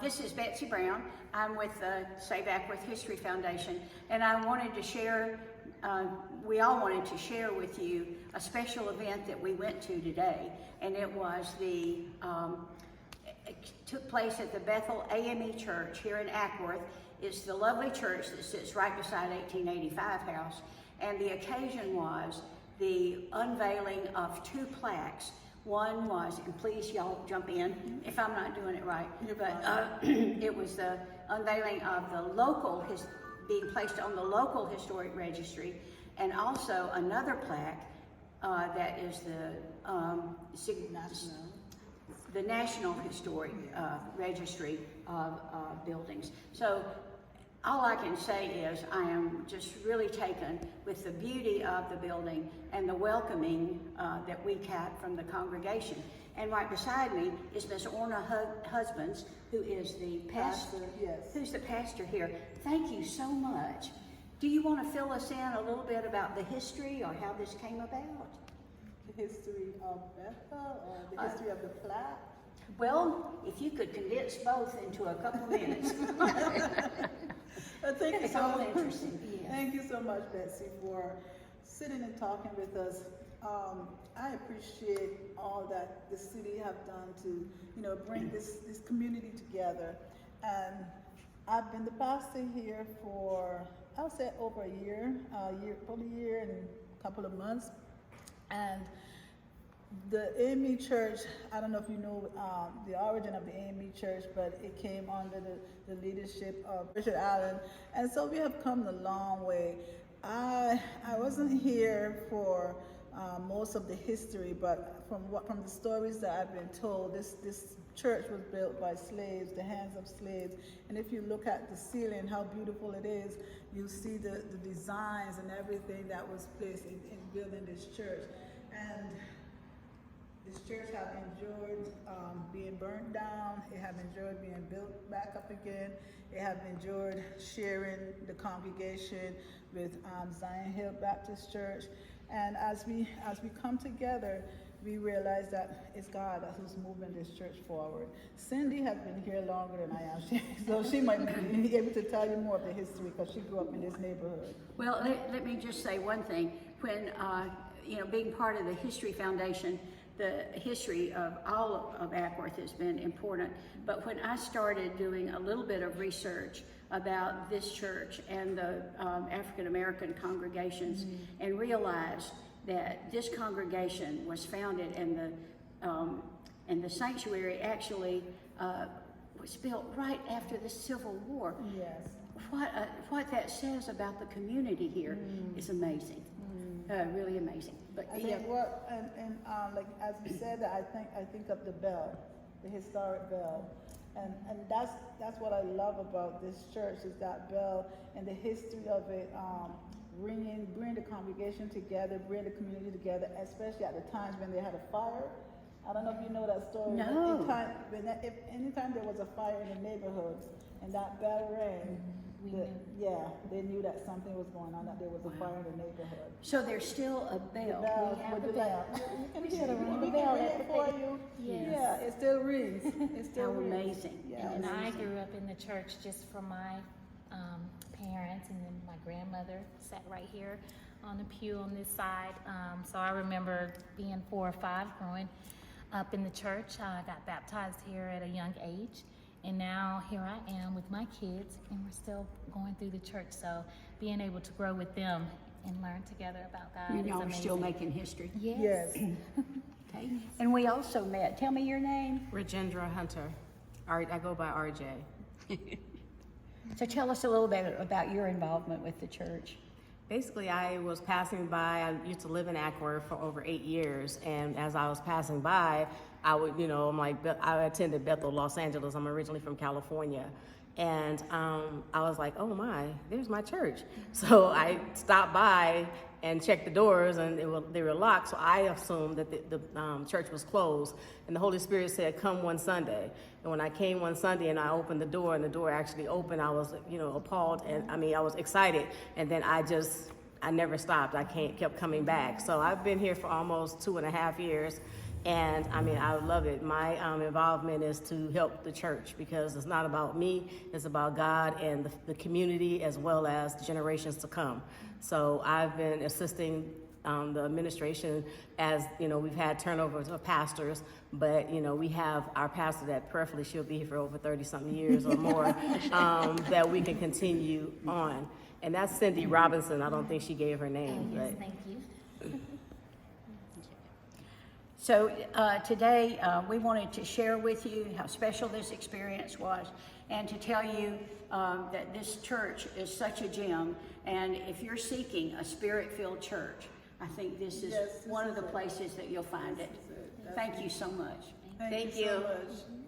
This is Betsy Brown. I'm with the Save Ackworth History Foundation, and I wanted to share, we all wanted to share with you a special event that we went to today, and it was it took place at the Bethel AME Church here in Ackworth. It's the lovely church that sits right beside 1885 House, and the occasion was the unveiling of 2 plaques. One was, and please y'all jump in if I'm not doing it right, but it was the unveiling of the local, being placed on the local historic registry, and also another plaque that is the National Historic Registry of Buildings. So all I can say is I am just really taken with the beauty of the building and the welcoming that we got from the congregation. And right beside me is Miss Orna Husbands, who is the pastor. Yes. Who's the pastor here. Thank you so much. Do you want to fill us in a little bit about the history or how this came about? The history of Bethel or the history of the plaque? Well, if you could condense both into a couple of minutes. Thank you It's so all much. interesting. Yeah. Thank you so much, Betsy, for sitting and talking with us. I appreciate all that the city have done to, bring this community together. And I've been the pastor here for, I would say, over a year, probably a year and a couple of months. And the AME Church, I don't know if you know the origin of the AME Church, but it came under the leadership of Richard Allen. And so we have come a long way. I wasn't here for most of the history, but from the stories that I've been told, this church was built by slaves, the hands of slaves. And if you look at the ceiling, how beautiful it is, you see the designs and everything that was placed in building this church. And this church have enjoyed being burnt down. It have enjoyed being built back up again. It have enjoyed sharing the congregation with Zion Hill Baptist Church. And as we come together, we realize that it's God who's moving this church forward. Cindy has been here longer than I am, so she might be able to tell you more of the history because she grew up in this neighborhood. Well, let me just say one thing. When, being part of the History Foundation, the history of all of Ackworth has been important. But when I started doing a little bit of research about this church and the African American congregations, and realized that this congregation was founded and the sanctuary actually was built right after the Civil War. Yes. What that says about the community here is amazing. Really amazing. But I think like as we said, I think of the bell, the historic bell, and that's what I love about this church is that bell and the history of it, bring the congregation together, bring the community together, especially at the times when they had a fire. I don't know if you know that story. No. Anytime there was a fire in the neighborhoods and that bell rang. They knew that something was going on, that there was a fire in the neighborhood. So there's still a bell. The bell with the bell. You can hear the ring. We can ring it for you. Yes. Yeah, it still rings. It still How rings. amazing. Yeah. And I grew up in the church just from my parents, and then my grandmother sat right here on the pew on this side. So I remember being 4 or 5 growing up in the church. I got baptized here at a young age. And now here I am with my kids, and we're still going through the church. So being able to grow with them and learn together about God is Y'all are amazing. still making history. Yes. Okay. And we also met. Tell me your name. Rajendra Hunter. I go by RJ. So tell us a little bit about your involvement with the church. Basically, I was passing by. I used to live in Ackworth for over 8 years, and as I was passing by, I would, I attended Bethel, Los Angeles. I'm originally from California, and I was like, oh my, there's my church. So I stopped by and checked the doors, and they were locked. So I assumed that the church was closed, and the Holy Spirit said, "Come one Sunday." And when I came one Sunday and I opened the door, and the door actually opened, I was, appalled, and I was excited. And then I never stopped. I kept coming back. So I've been here for almost 2.5 years, And I mean, I love it. My involvement is to help the church because it's not about me, it's about God and the community as well as the generations to come. So I've been assisting the administration as, we've had turnovers of pastors, but, we have our pastor that prayerfully she'll be here for over 30-something years or more, that we can continue on. And that's Cindy Robinson. I don't think she gave her name. Yes, But thank you. So today we wanted to share with you how special this experience was and to tell you that this church is such a gem, and if you're seeking a spirit-filled church, I think this is Yes, this one of is the it. places that you'll find it. This is it. Thank you so much. Thank you so much.